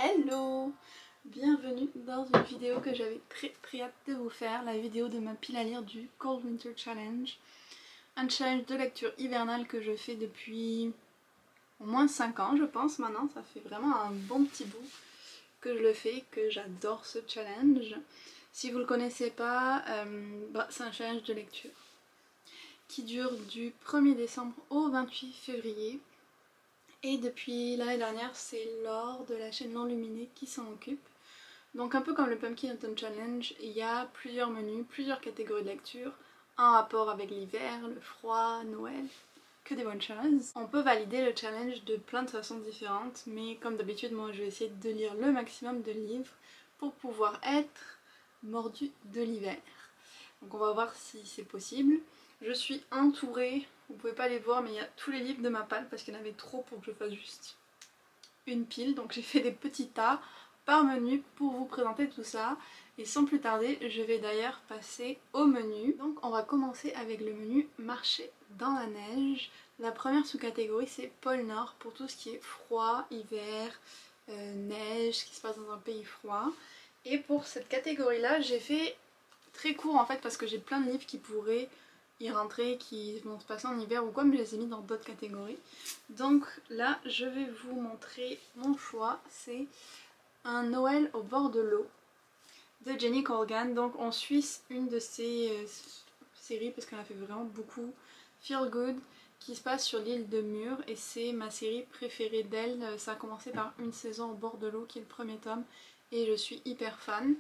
Hello! Bienvenue dans une vidéo que j'avais très hâte de vous faire, la vidéo de ma pile à lire du Cold Winter Challenge. Un challenge de lecture hivernale que je fais depuis au moins 5 ans je pense maintenant, ça fait vraiment un bon petit bout que je le fais, que j'adore ce challenge. Si vous le connaissez pas, c'est un challenge de lecture qui dure du 1er décembre au 28 février. Et depuis l'année dernière, c'est Laure de la chaîne Non Luminée qui s'en occupe. Donc un peu comme le Pumpkin Autumn Challenge, il y a plusieurs menus, plusieurs catégories de lecture, en rapport avec l'hiver, le froid, Noël, que des bonnes choses. On peut valider le challenge de plein de façons différentes, mais comme d'habitude, moi je vais essayer de lire le maximum de livres pour pouvoir être mordu de l'hiver. Donc on va voir si c'est possible. Je suis entourée, vous pouvez pas les voir, mais il y a tous les livres de ma palle parce qu'il y en avait trop pour que je fasse juste une pile. Donc j'ai fait des petits tas par menu pour vous présenter tout ça. Et sans plus tarder, je vais d'ailleurs passer au menu. Donc on va commencer avec le menu marché dans la neige. La première sous-catégorie c'est pôle Nord pour tout ce qui est froid, hiver, neige, ce qui se passe dans un pays froid. Et pour cette catégorie là, j'ai fait très court en fait parce que j'ai plein de livres qui pourraient y rentrer, qui vont se passer en hiver ou quoi, mais je les ai mis dans d'autres catégories. Donc là je vais vous montrer mon choix, c'est un Noël au bord de l'eau de Jenny Colgan. Donc on suit une de ses séries parce qu'elle a fait vraiment beaucoup, Feel Good, qui se passe sur l'île de Muir et c'est ma série préférée d'elle. Ça a commencé par Une saison au bord de l'eau qui est le premier tome et je suis hyper fan.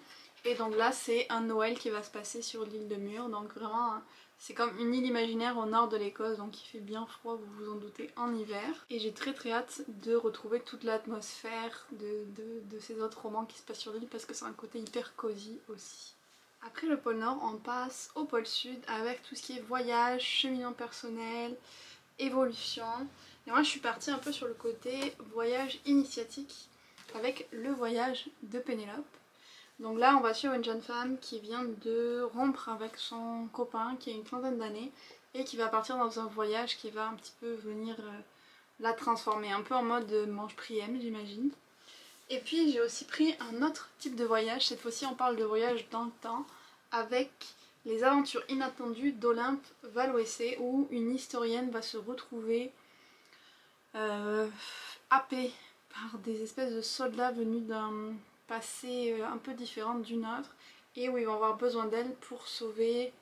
Et donc là c'est un Noël qui va se passer sur l'île de Muir, donc vraiment c'est comme une île imaginaire au nord de l'Écosse, donc il fait bien froid, vous vous en doutez, en hiver. Et j'ai très hâte de retrouver toute l'atmosphère de ces autres romans qui se passent sur l'île parce que c'est un côté hyper cosy aussi. Après le pôle Nord, on passe au pôle Sud avec tout ce qui est voyage, cheminement personnel, évolution. Et moi je suis partie un peu sur le côté voyage initiatique avec le voyage de Pénélope. Donc là on va suivre une jeune femme qui vient de rompre avec son copain qui a une trentaine d'années et qui va partir dans un voyage qui va un petit peu venir la transformer, un peu en mode Mange Priem j'imagine. Et puis j'ai aussi pris un autre type de voyage, cette fois-ci on parle de voyage dans le temps avec les aventures inattendues d'Olympe Valoissé où une historienne va se retrouver happée par des espèces de soldats venus d'un passé un peu différent du nôtre et où ils vont avoir besoin d'elle pour sauver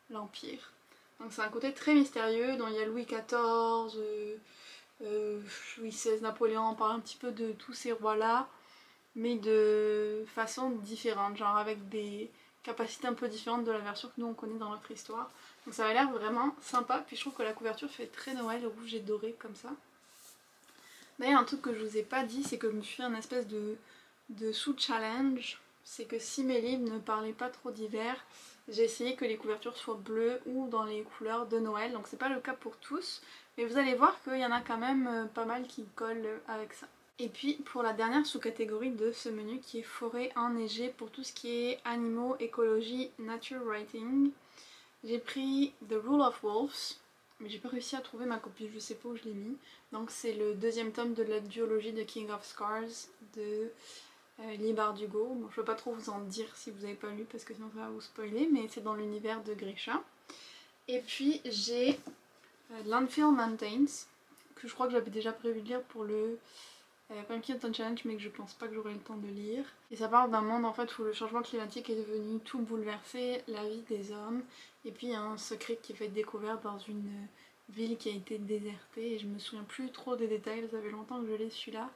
l'Empire. Donc c'est un côté très mystérieux dont il y a Louis XIV, Louis XVI, Napoléon, on parle un petit peu de tous ces rois-là, mais de façon différente, genre avec des capacités un peu différentes de la version que nous on connaît dans notre histoire. Donc ça a l'air vraiment sympa, puis je trouve que la couverture fait très Noël, rouge et doré comme ça. D'ailleurs un truc que je vous ai pas dit, c'est que je me suis fait un espèce de sous-challenge, c'est que si mes livres ne parlaient pas trop d'hiver, j'ai essayé que les couvertures soient bleues ou dans les couleurs de Noël, donc c'est pas le cas pour tous, mais vous allez voir qu'il y en a quand même pas mal qui collent avec ça. Et puis pour la dernière sous-catégorie de ce menu qui est forêt enneigée pour tout ce qui est animaux, écologie, nature writing, j'ai pris The Rule of Wolves, mais j'ai pas réussi à trouver ma copie, je sais pas où je l'ai mis. Donc c'est le deuxième tome de la duologie de King of Scars de Leigh Bardugo. Bon, je peux pas trop vous en dire si vous avez pas lu parce que sinon ça va vous spoiler, mais c'est dans l'univers de Grisha. Et puis j'ai Landfill Mountains, que je crois que j'avais déjà prévu de lire pour le Pumpkin Autumn Challenge, mais que je pense pas que j'aurai le temps de lire. Et ça parle d'un monde en fait où le changement climatique est devenu tout bouleversé, la vie des hommes, et puis il y a un secret qui va être découvert dans une ville qui a été désertée, et je me souviens plus trop des détails, ça fait longtemps que je l'ai celui-là,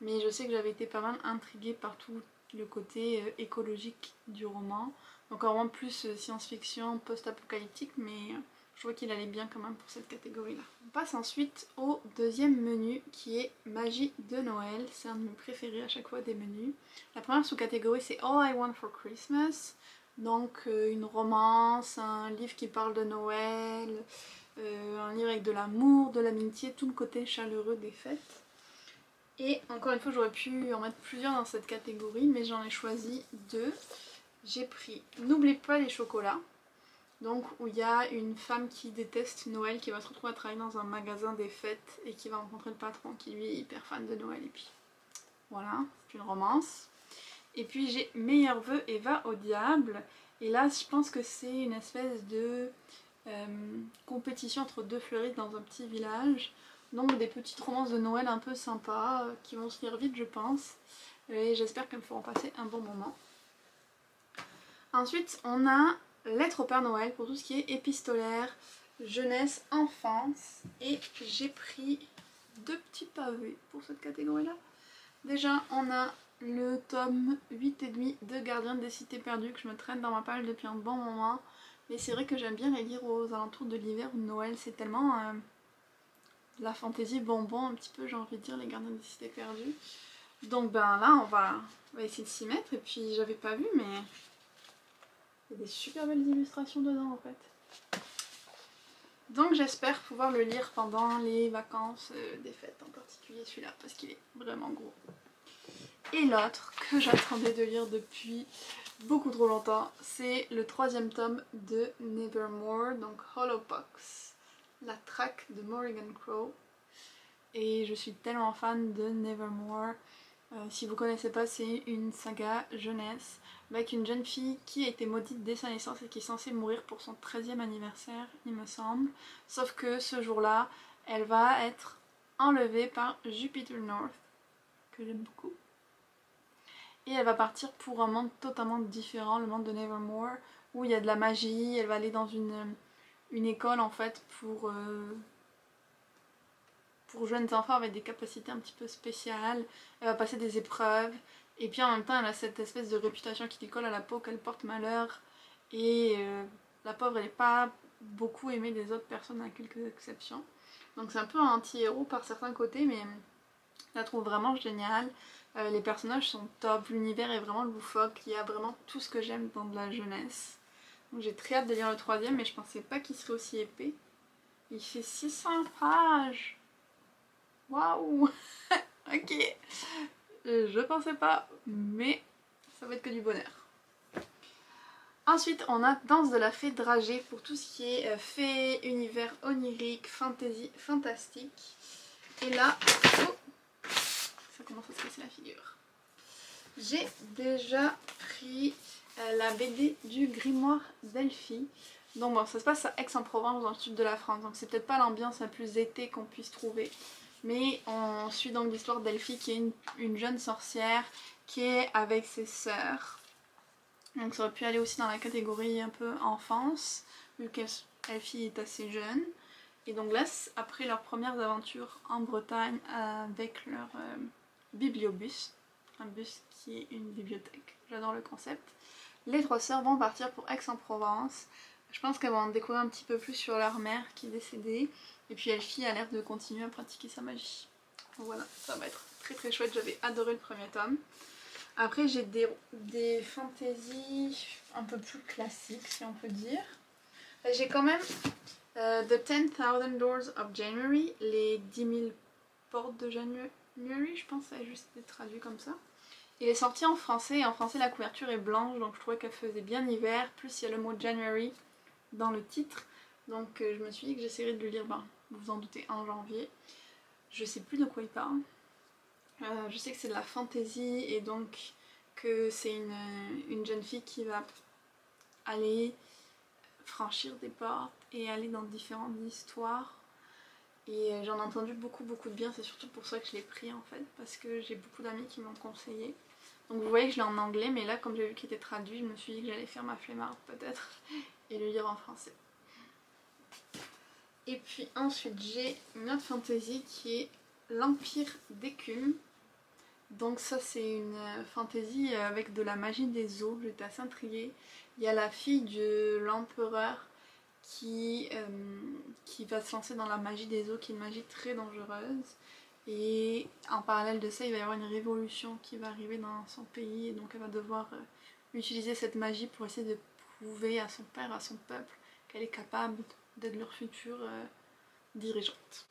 mais je sais que j'avais été pas mal intriguée par tout le côté écologique du roman, donc vraiment plus science-fiction, post-apocalyptique, mais je vois qu'il allait bien quand même pour cette catégorie-là. On passe ensuite au deuxième menu qui est Magie de Noël. C'est un de mes préférés à chaque fois des menus. La première sous-catégorie c'est All I Want for Christmas. Donc une romance, un livre qui parle de Noël, un livre avec de l'amour, de l'amitié, tout le côté chaleureux des fêtes. Et encore une fois j'aurais pu en mettre plusieurs dans cette catégorie, mais j'en ai choisi deux. J'ai pris N'oublie pas les chocolats. Donc où il y a une femme qui déteste Noël qui va se retrouver à travailler dans un magasin des fêtes et qui va rencontrer le patron qui lui est hyper fan de Noël et puis Voilà, c'est une romance. Et puis j'ai Meilleurs vœux et va au diable. Et là je pense que c'est une espèce de compétition entre deux fleuristes dans un petit village. Donc des petites romances de Noël un peu sympas qui vont se lire vite je pense. Et j'espère qu'elles me feront passer un bon moment. Ensuite on a Lettre au Père Noël pour tout ce qui est épistolaire, jeunesse, enfance. Et j'ai pris 2 petits pavés pour cette catégorie-là. Déjà on a le tome 8,5 de Gardien des Cités Perdues que je me traîne dans ma page depuis un bon moment. Mais c'est vrai que j'aime bien les lire aux alentours de l'hiver ou de Noël. C'est tellement de la fantaisie bonbon un petit peu, j'ai envie de dire, les Gardiens des Cités Perdues. Donc ben là on va essayer de s'y mettre. Et puis j'avais pas vu mais il y a des super belles illustrations dedans en fait. Donc j'espère pouvoir le lire pendant les vacances des fêtes, en particulier celui-là parce qu'il est vraiment gros. Et l'autre que j'attendais de lire depuis beaucoup trop longtemps, c'est le 3e tome de Nevermore, donc Hollowpox, la traque de Morrigan Crow. Et je suis tellement fan de Nevermore. Si vous connaissez pas, c'est une saga jeunesse avec une jeune fille qui a été maudite dès sa naissance et qui est censée mourir pour son 13e anniversaire, il me semble. Sauf que ce jour-là, elle va être enlevée par Jupiter North, que j'aime beaucoup. Et elle va partir pour un monde totalement différent, le monde de Nevermore, où il y a de la magie. Elle va aller dans une école en fait pour jeunes enfants avec des capacités un petit peu spéciales. Elle va passer des épreuves. Et puis en même temps elle a cette espèce de réputation qui lui colle à la peau qu'elle porte malheur. Et la pauvre elle n'est pas beaucoup aimée des autres personnes à quelques exceptions. Donc c'est un peu un anti-héros par certains côtés mais je la trouve vraiment géniale. Les personnages sont top, l'univers est vraiment loufoque, il y a vraiment tout ce que j'aime dans de la jeunesse. Donc j'ai très hâte de lire le 3e mais je pensais pas qu'il serait aussi épais. Il fait 600 pages. Waouh. Ok. Je pensais pas, mais ça va être que du bonheur. Ensuite on a Danse de la Fée Dragée pour tout ce qui est fée, univers onirique, fantasy, fantastique. Et là, oh, ça commence à se casser la figure. J'ai déjà pris la BD du Grimoire d'Elphie. Donc bon, ça se passe à Aix-en-Provence dans le sud de la France, donc c'est peut-être pas l'ambiance la plus été qu'on puisse trouver. Mais on suit donc l'histoire d'Elphie qui est une jeune sorcière qui est avec ses sœurs. Donc ça aurait pu aller aussi dans la catégorie un peu enfance, vu qu'Elphie est assez jeune. Et donc là, après leurs premières aventures en Bretagne avec leur bibliobus, un bus qui est une bibliothèque, j'adore le concept, les 3 sœurs vont partir pour Aix-en-Provence. Je pense qu'elles vont en découvrir un petit peu plus sur leur mère qui est décédée. Et puis Elphie a l'air de continuer à pratiquer sa magie. Donc voilà, ça va être très très chouette, j'avais adoré le 1er tome. Après j'ai des fantaisies un peu plus classiques si on peut dire. J'ai quand même The 10,000 Doors of January, les 10 000 portes de January, je pense que ça a juste été traduit comme ça. Il est sorti en français et en français la couverture est blanche donc je trouvais qu'elle faisait bien hiver, plus il y a le mot January dans le titre. Donc je me suis dit que j'essaierais de le lire, ben, vous vous en doutez, en janvier. Je sais plus de quoi il parle. Je sais que c'est de la fantasy et donc que c'est une jeune fille qui va aller franchir des portes et aller dans différentes histoires. Et j'en ai entendu beaucoup de bien, c'est surtout pour ça que je l'ai pris en fait, parce que j'ai beaucoup d'amis qui m'ont conseillé. Donc vous voyez que je l'ai en anglais, mais là comme j'ai vu qu'il était traduit, je me suis dit que j'allais faire ma flemmarde peut-être et le lire en français. Et puis ensuite j'ai une autre fantasy qui est l'Empire d'Écume. Donc ça c'est une fantasy avec de la magie des eaux, j'étais assez intriguée. Il y a la fille de l'empereur qui va se lancer dans la magie des eaux, qui est une magie très dangereuse. Et en parallèle de ça, il va y avoir une révolution qui va arriver dans son pays, et donc elle va devoir utiliser cette magie pour essayer de prouver à son père, à son peuple, qu'elle est capable d'être leur future dirigeante.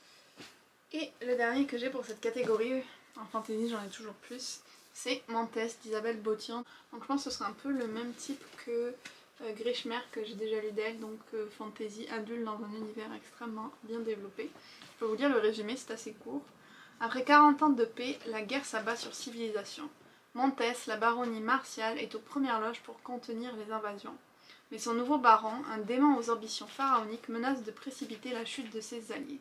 Et le dernier que j'ai pour cette catégorie, en fantasy j'en ai toujours plus, c'est Mantes d'Isabelle Botian. Donc je pense que ce sera un peu le même type que Grishmer que j'ai déjà lu d'elle, donc fantasy adulte dans un univers extrêmement bien développé. Je peux vous lire le résumé, c'est assez court. Après 40 ans de paix, la guerre s'abat sur civilisation. Montes, la baronnie martiale, est aux premières loges pour contenir les invasions. Mais son nouveau baron, un démon aux ambitions pharaoniques, menace de précipiter la chute de ses alliés.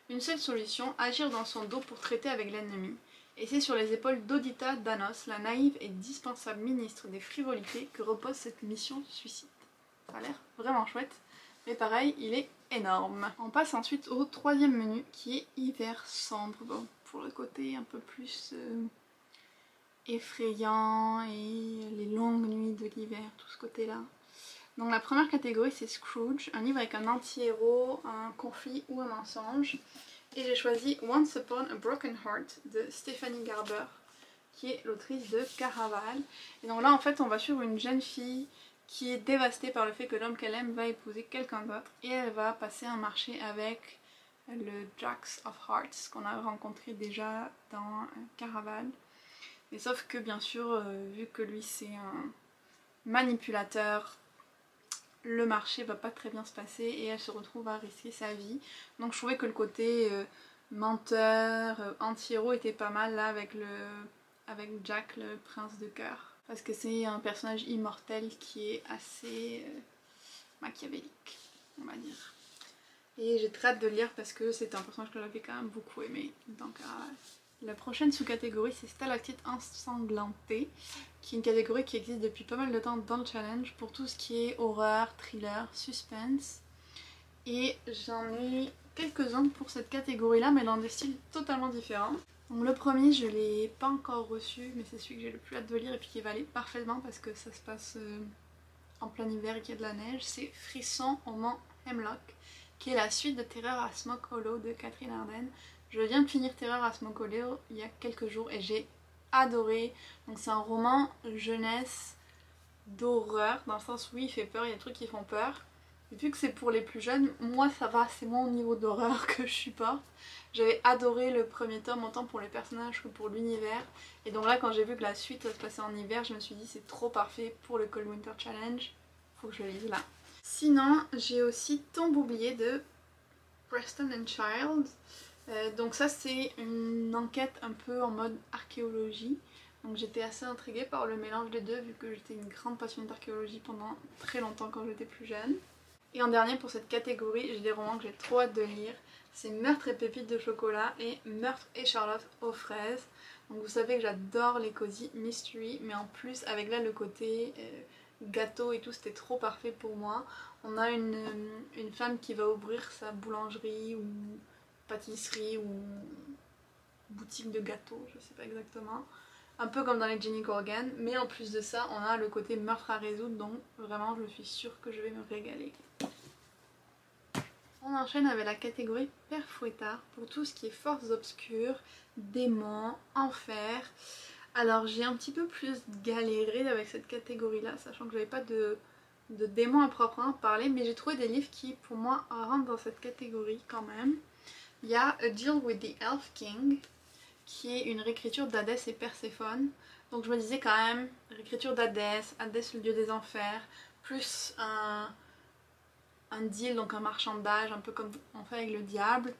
Une seule solution, agir dans son dos pour traiter avec l'ennemi. Et c'est sur les épaules d'Odita Danos, la naïve et dispensable ministre des frivolités, que repose cette mission suicide. Ça a l'air vraiment chouette, mais pareil, il est énorme. On passe ensuite au troisième menu qui est hiver sombre, bon, pour le côté un peu plus effrayant et les longues nuits de l'hiver, tout ce côté-là. Donc la première catégorie c'est Scrooge, un livre avec un anti-héros, un conflit ou un mensonge. Et j'ai choisi Once Upon a Broken Heart de Stephanie Garber, qui est l'autrice de Caraval. Et donc là en fait on va suivre une jeune fille qui est dévastée par le fait que l'homme qu'elle aime va épouser quelqu'un d'autre. Et elle va passer un marché avec le Jacks of Hearts qu'on a rencontré déjà dans Caraval. Mais sauf que bien sûr, vu que lui c'est un manipulateur, le marché va pas très bien se passer et elle se retrouve à risquer sa vie. Donc je trouvais que le côté menteur, anti-héros était pas mal là avec Jack, le prince de cœur. Parce que c'est un personnage immortel qui est assez machiavélique, on va dire. Et j'ai très hâte de le lire parce que c'est un personnage que j'avais quand même beaucoup aimé dans Caraval. La prochaine sous-catégorie c'est Stalactite ensanglantée, qui est une catégorie qui existe depuis pas mal de temps dans le challenge pour tout ce qui est horreur, thriller, suspense. Et j'en ai quelques-uns pour cette catégorie-là, mais dans des styles totalement différents. Donc le premier, je l'ai pas encore reçu, mais c'est celui que j'ai le plus hâte de lire et puis qui va aller parfaitement parce que ça se passe en plein hiver et qu'il y a de la neige. C'est Frisson au mont Hemlock, qui est la suite de Terreur à Smoke Hollow de Catherine Arden. Je viens de finir Terreur à Smoke Hollow il y a quelques jours et j'ai adoré. Donc c'est un roman jeunesse d'horreur, dans le sens où il fait peur, il y a des trucs qui font peur. Et vu que c'est pour les plus jeunes, moi ça va, c'est mon niveau d'horreur que je supporte. J'avais adoré le premier tome autant pour les personnages que pour l'univers. Et donc là quand j'ai vu que la suite se passait en hiver, je me suis dit c'est trop parfait pour le Cold Winter Challenge. Faut que je le lise là. Sinon j'ai aussi Tombe oubliée de Preston and Child. Donc ça c'est une enquête un peu en mode archéologie. Donc j'étais assez intriguée par le mélange des deux vu que j'étais une grande passionnée d'archéologie pendant très longtemps quand j'étais plus jeune. Et en dernier pour cette catégorie, j'ai des romans que j'ai trop hâte de lire. C'est Meurtre et pépites de chocolat et Meurtre et Charlotte aux fraises. Donc vous savez que j'adore les cozy mystery, mais en plus avec là le côté gâteau et tout, c'était trop parfait pour moi. On a une femme qui va ouvrir sa boulangerie ou pâtisserie ou boutique de gâteaux, je sais pas exactement. Un peu comme dans les Jenny Corgan, mais en plus de ça, on a le côté meurtre à résoudre, donc vraiment je suis sûre que je vais me régaler. On enchaîne avec la catégorie Père Fouettard pour tout ce qui est forces obscures, démons, enfer. Alors j'ai un petit peu plus galéré avec cette catégorie là, sachant que j'avais pas de démons à proprement parler, mais j'ai trouvé des livres qui pour moi rentrent dans cette catégorie quand même. Il y a A Deal with the Elf King, qui est une réécriture d'Hadès et Perséphone. Donc je me disais quand même, réécriture d'Hadès, Hadès le dieu des enfers, plus un deal, donc un marchandage, un peu comme on fait avec le diable.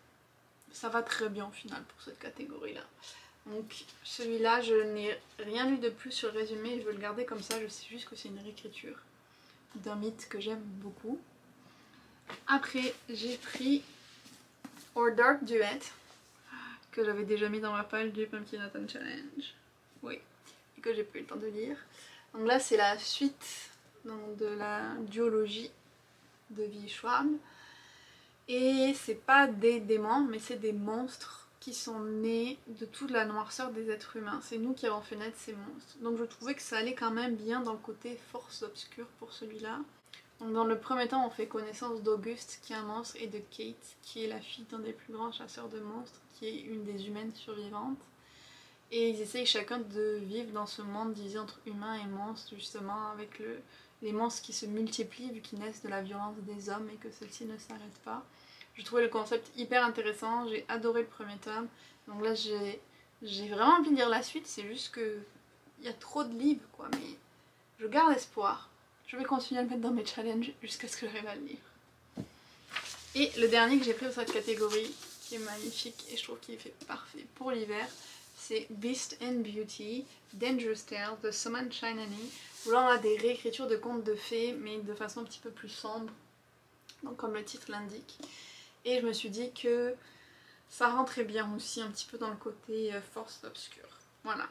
Ça va très bien au final pour cette catégorie là. Donc celui-là je n'ai rien lu de plus sur le résumé, je veux le garder comme ça, je sais juste que c'est une réécriture d'un mythe que j'aime beaucoup. Après j'ai pris Our Dark Duet, que j'avais déjà mis dans ma page du Pumpkin Autumn Challenge. Oui, et que j'ai pas eu le temps de lire. Donc là c'est la suite donc, de la duologie de V. Schwab. Et c'est pas des démons, mais c'est des monstres qui sont nés de toute la noirceur des êtres humains. C'est nous qui avons fait naître ces monstres. Donc je trouvais que ça allait quand même bien dans le côté force obscure pour celui-là. Donc dans le premier temps on fait connaissance d'Auguste qui est un monstre et de Kate qui est la fille d'un des plus grands chasseurs de monstres, qui est une des humaines survivantes. Et ils essayent chacun de vivre dans ce monde divisé entre humains et monstres, justement avec les monstres qui se multiplient vu qu'ils naissent de la violence des hommes et que celle-ci ne s'arrête pas. Je trouvais le concept hyper intéressant, j'ai adoré le premier tome. Donc là j'ai vraiment envie de lire la suite, c'est juste que il y a trop de livres quoi, mais je garde espoir. Je vais continuer à le mettre dans mes challenges jusqu'à ce que j'arrive à le lire. Et le dernier que j'ai pris dans cette catégorie, qui est magnifique et je trouve qu'il fait parfait pour l'hiver. C'est Beast and Beauty, Dangerous Tale de Soman Chainani. Où là on a des réécritures de contes de fées mais de façon un petit peu plus sombre. Donc comme le titre l'indique. Et je me suis dit que ça rentrait bien aussi un petit peu dans le côté force obscure. Voilà.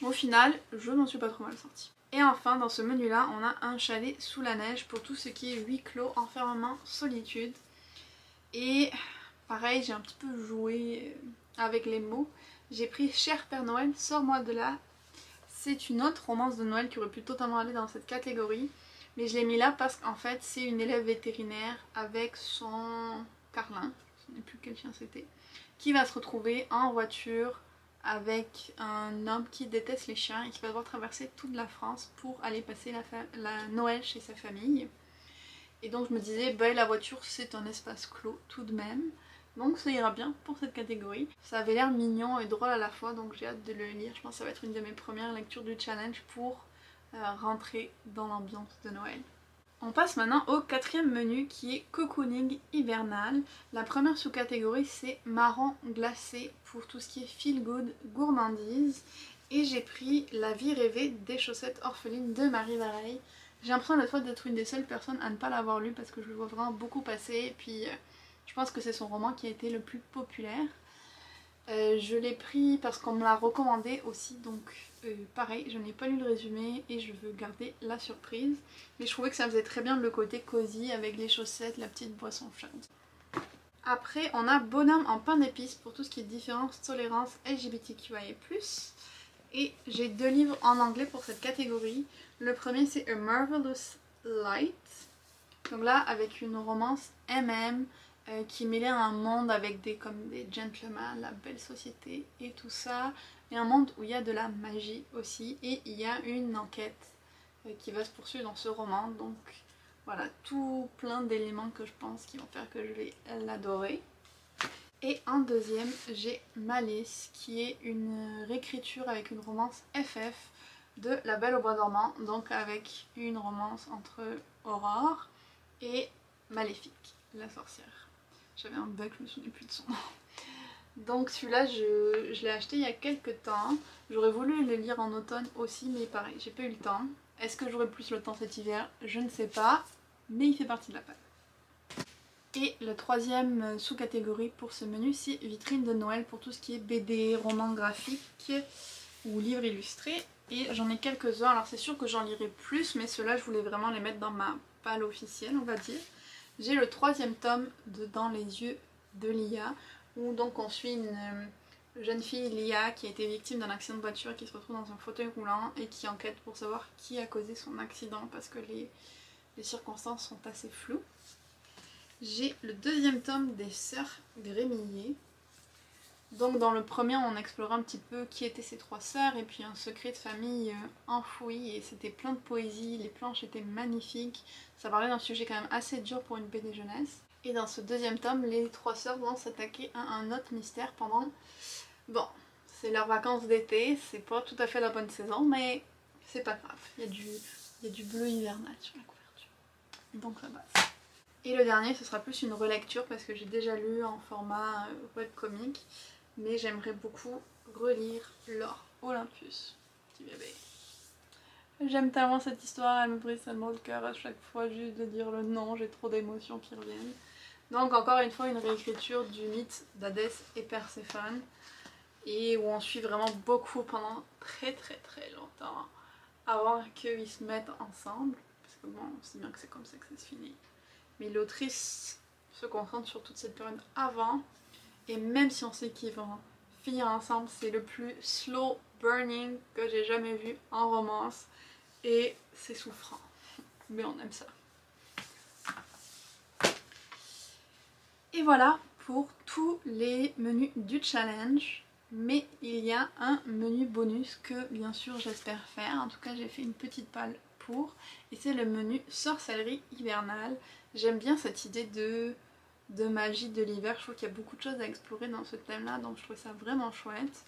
Au final, je m'en suis pas trop mal sortie. Et enfin, dans ce menu-là, on a un chalet sous la neige pour tout ce qui est huis clos, enfermement, solitude. Et pareil, j'ai un petit peu joué avec les mots. J'ai pris Cher Père Noël, sors-moi de là. C'est une autre romance de Noël qui aurait pu totalement aller dans cette catégorie. Mais je l'ai mis là parce qu'en fait, c'est une élève vétérinaire avec son Carlin, je ne sais plus quel chien c'était, qui va se retrouver en voiture avec un homme qui déteste les chiens et qui va devoir traverser toute la France pour aller passer la Noël chez sa famille. Et donc je me disais, bah, la voiture c'est un espace clos tout de même, donc ça ira bien pour cette catégorie. Ça avait l'air mignon et drôle à la fois, donc j'ai hâte de le lire. Je pense que ça va être une de mes premières lectures du challenge pour rentrer dans l'ambiance de Noël. On passe maintenant au quatrième menu qui est cocooning hivernal. La première sous-catégorie c'est marron glacé pour tout ce qui est feel good gourmandise. Et j'ai pris La vie rêvée des chaussettes orphelines de Marie Vareille. J'ai l'impression d'être une des seules personnes à ne pas l'avoir lu parce que je le vois vraiment beaucoup passer. Et puis je pense que c'est son roman qui a été le plus populaire. Je l'ai pris parce qu'on me l'a recommandé aussi, donc pareil, je n'ai pas lu le résumé et je veux garder la surprise. Mais je trouvais que ça faisait très bien le côté cosy avec les chaussettes, la petite boisson chaude. Après, on a Bonhomme en pain d'épices pour tout ce qui est différence, tolérance, LGBTQIA+. Et j'ai 2 livres en anglais pour cette catégorie. Le premier c'est A Marvelous Light. Donc là, avec une romance MM. Qui mêlait un monde avec comme des gentlemen, la belle société et tout ça, et un monde où il y a de la magie aussi, et il y a une enquête qui va se poursuivre dans ce roman, donc voilà, tout plein d'éléments que je pense qui vont faire que je vais l'adorer. Et en deuxième, j'ai Malice, qui est une réécriture avec une romance FF de La Belle au bois dormant, donc avec une romance entre Aurore et Maléfique, la sorcière. J'avais un bug, je me souviens plus de son nom. Donc celui-là, je l'ai acheté il y a quelques temps. J'aurais voulu le lire en automne aussi, mais pareil, j'ai pas eu le temps. Est-ce que j'aurai plus le temps cet hiver? Je ne sais pas, mais il fait partie de la panne. Et la troisième sous-catégorie pour ce menu, c'est vitrine de Noël pour tout ce qui est BD, romans graphiques ou livres illustrés. Et j'en ai quelques-uns, alors c'est sûr que j'en lirai plus, mais ceux-là, je voulais vraiment les mettre dans ma palle officielle, on va dire. J'ai le 3e tome de Dans les yeux de Lia, où donc on suit une jeune fille, Lia, qui a été victime d'un accident de voiture, qui se retrouve dans un fauteuil roulant et qui enquête pour savoir qui a causé son accident parce que les circonstances sont assez floues. J'ai le 2e tome des Sœurs Grémillet. Donc dans le premier on explorait un petit peu qui étaient ces 3 sœurs et puis un secret de famille enfoui, et c'était plein de poésie, les planches étaient magnifiques, ça parlait d'un sujet quand même assez dur pour une BD jeunesse. Et dans ce 2e tome, les 3 sœurs vont s'attaquer à un autre mystère pendant... Bon, c'est leurs vacances d'été, c'est pas tout à fait la bonne saison, mais c'est pas grave, il y a du bleu hivernal sur la couverture, donc ça passe. Et le dernier, ce sera plus une relecture parce que j'ai déjà lu en format webcomic. Mais j'aimerais beaucoup relire L'Or Olympus. Petit bébé. J'aime tellement cette histoire, elle me brise tellement le cœur à chaque fois juste de dire le nom, j'ai trop d'émotions qui reviennent. Donc encore une fois une réécriture du mythe d'Hadès et Perséphone. Et où on suit vraiment beaucoup pendant très longtemps avant qu'ils se mettent ensemble. Parce que bon, on sait bien que c'est comme ça que ça se finit. Mais l'autrice se concentre sur toute cette période avant. Et même si on sait qu'ils vont finir ensemble, c'est le plus slow burning que j'ai jamais vu en romance. Et c'est souffrant. Mais on aime ça. Et voilà pour tous les menus du challenge. Mais il y a un menu bonus que bien sûr j'espère faire. En tout cas j'ai fait une petite palle pour. Et c'est le menu sorcellerie hivernale. J'aime bien cette idée de magie de l'hiver, je trouve qu'il y a beaucoup de choses à explorer dans ce thème là, donc je trouve ça vraiment chouette.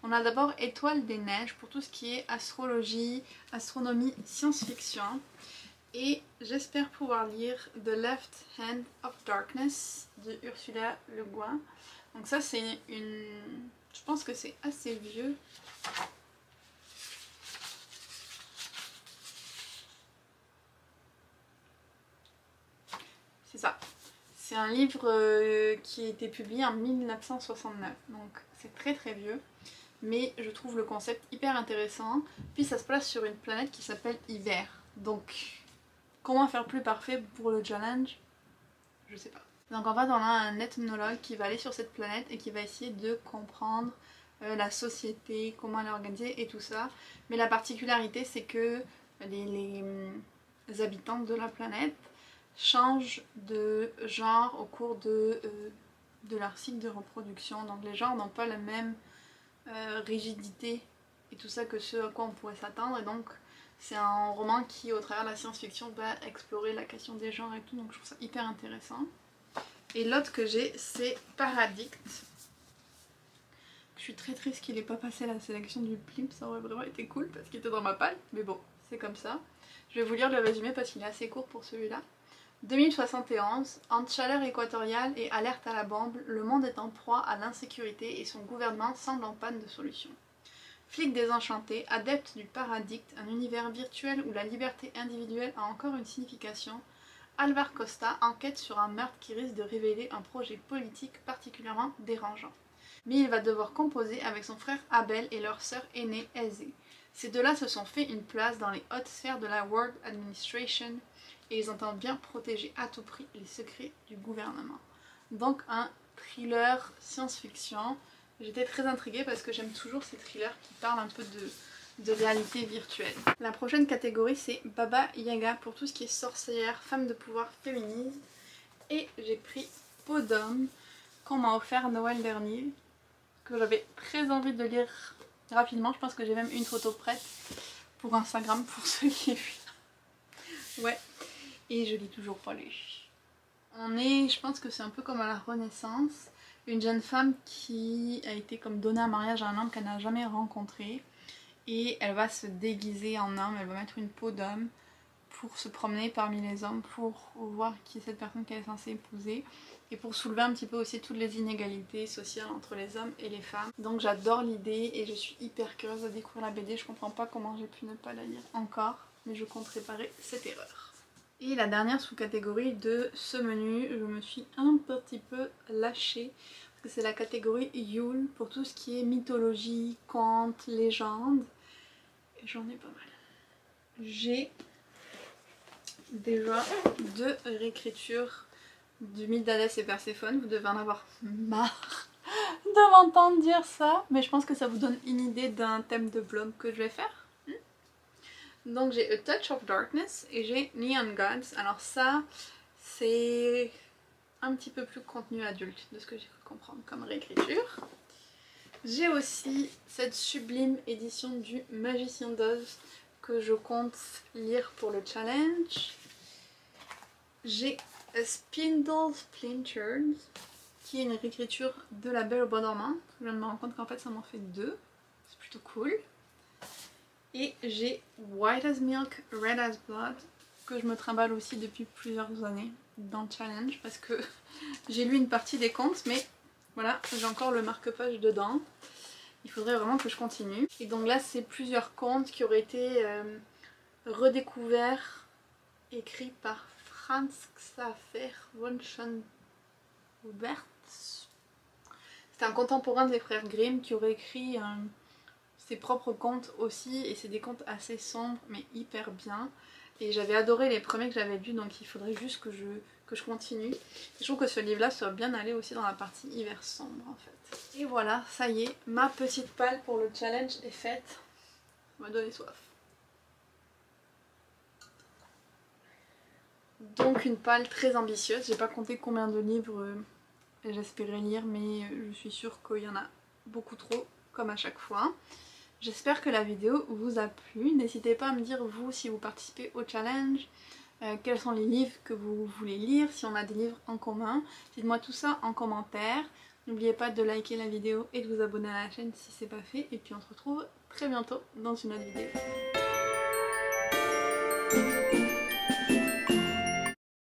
On a d'abord Étoile des neiges pour tout ce qui est astrologie, astronomie, science-fiction. Et j'espère pouvoir lire The Left Hand of Darkness de Ursula Le Guin. Donc ça c'est une... je pense que c'est assez vieux. C'est ça. C'est un livre qui a été publié en 1969, donc c'est très très vieux. Mais je trouve le concept hyper intéressant. Puis ça se place sur une planète qui s'appelle Hiver. Donc comment faire plus parfait pour le challenge? Je sais pas. Donc en fait on a un ethnologue qui va aller sur cette planète et qui va essayer de comprendre la société, comment elle est organisée et tout ça. Mais la particularité c'est que les habitants de la planète changent de genre au cours de leur cycle de reproduction. Donc les genres n'ont pas la même rigidité et tout ça que ce à quoi on pourrait s'attendre. Et donc c'est un roman qui au travers de la science-fiction va explorer la question des genres et tout. Donc je trouve ça hyper intéressant. Et l'autre que j'ai c'est Paradict. Je suis très triste qu'il n'ait pas passé la sélection du Plimp, ça aurait vraiment été cool parce qu'il était dans ma palle. Mais bon, c'est comme ça. Je vais vous lire le résumé parce qu'il est assez court pour celui-là. 2071, entre chaleur équatoriale et alerte à la bombe, le monde est en proie à l'insécurité et son gouvernement semble en panne de solutions. Flic désenchanté, adepte du Paradict, un univers virtuel où la liberté individuelle a encore une signification, Alvar Costa enquête sur un meurtre qui risque de révéler un projet politique particulièrement dérangeant. Mais il va devoir composer avec son frère Abel et leur sœur aînée Aizée. Ces deux-là se sont fait une place dans les hautes sphères de la World Administration et ils entendent bien protéger à tout prix les secrets du gouvernement. Donc un thriller science-fiction. J'étais très intriguée parce que j'aime toujours ces thrillers qui parlent un peu de réalité virtuelle. La prochaine catégorie c'est Baba Yaga pour tout ce qui est sorcière, femme de pouvoir féminine. Et j'ai pris Peau d'homme qu'on m'a offert Noël dernier, que j'avais très envie de lire rapidement. Je pense que j'ai même une photo prête pour Instagram pour ceux qui vu. Ouais. Et je l'ai toujours pas lu. Je pense que c'est un peu comme à la Renaissance, une jeune femme qui a été comme donnée en mariage à un homme qu'elle n'a jamais rencontré et elle va se déguiser en homme, elle va mettre une peau d'homme pour se promener parmi les hommes, pour voir qui est cette personne qu'elle est censée épouser et pour soulever un petit peu aussi toutes les inégalités sociales entre les hommes et les femmes. Donc j'adore l'idée et je suis hyper curieuse de découvrir la BD, je comprends pas comment j'ai pu ne pas la lire encore, mais je compte réparer cette erreur. Et la dernière sous-catégorie de ce menu, je me suis un petit peu lâchée parce que c'est la catégorie Yule pour tout ce qui est mythologie, contes, légendes. Et j'en ai pas mal. J'ai déjà 2 réécritures du mythe d'Hadès et Perséphone. Vous devez en avoir marre de m'entendre dire ça, mais je pense que ça vous donne une idée d'un thème de blog que je vais faire. Donc j'ai A Touch of Darkness et j'ai Neon Gods. Alors ça, c'est un petit peu plus contenu adulte de ce que j'ai pu comprendre comme réécriture. J'ai aussi cette sublime édition du Magicien d'Oz que je compte lire pour le challenge. J'ai A Spindle Splintered qui est une réécriture de La Belle au Bois dormant. Je viens de me rendre compte qu'en fait ça m'en fait 2. C'est plutôt cool. Et j'ai White as Milk, Red as Blood que je me trimballe aussi depuis plusieurs années dans le challenge parce que j'ai lu une partie des contes mais voilà, j'ai encore le marque-page dedans. Il faudrait vraiment que je continue. Et donc là c'est plusieurs contes qui auraient été redécouverts, écrits par Franz Xaver von Schönberg. C'est un contemporain des frères Grimm qui aurait écrit ses propres contes aussi et c'est des contes assez sombres mais hyper bien. Et j'avais adoré les premiers que j'avais lus donc il faudrait juste que je continue. Et je trouve que ce livre là serait bien allé aussi dans la partie hiver sombre en fait. Et voilà, ça y est, ma petite palle pour le challenge est faite. Ça m'a donné soif. Donc une palle très ambitieuse, j'ai pas compté combien de livres j'espérais lire mais je suis sûre qu'il y en a beaucoup trop comme à chaque fois. J'espère que la vidéo vous a plu, n'hésitez pas à me dire vous si vous participez au challenge, quels sont les livres que vous voulez lire, si on a des livres en commun, dites-moi tout ça en commentaire. N'oubliez pas de liker la vidéo et de vous abonner à la chaîne si c'est pas fait et puis on se retrouve très bientôt dans une autre vidéo.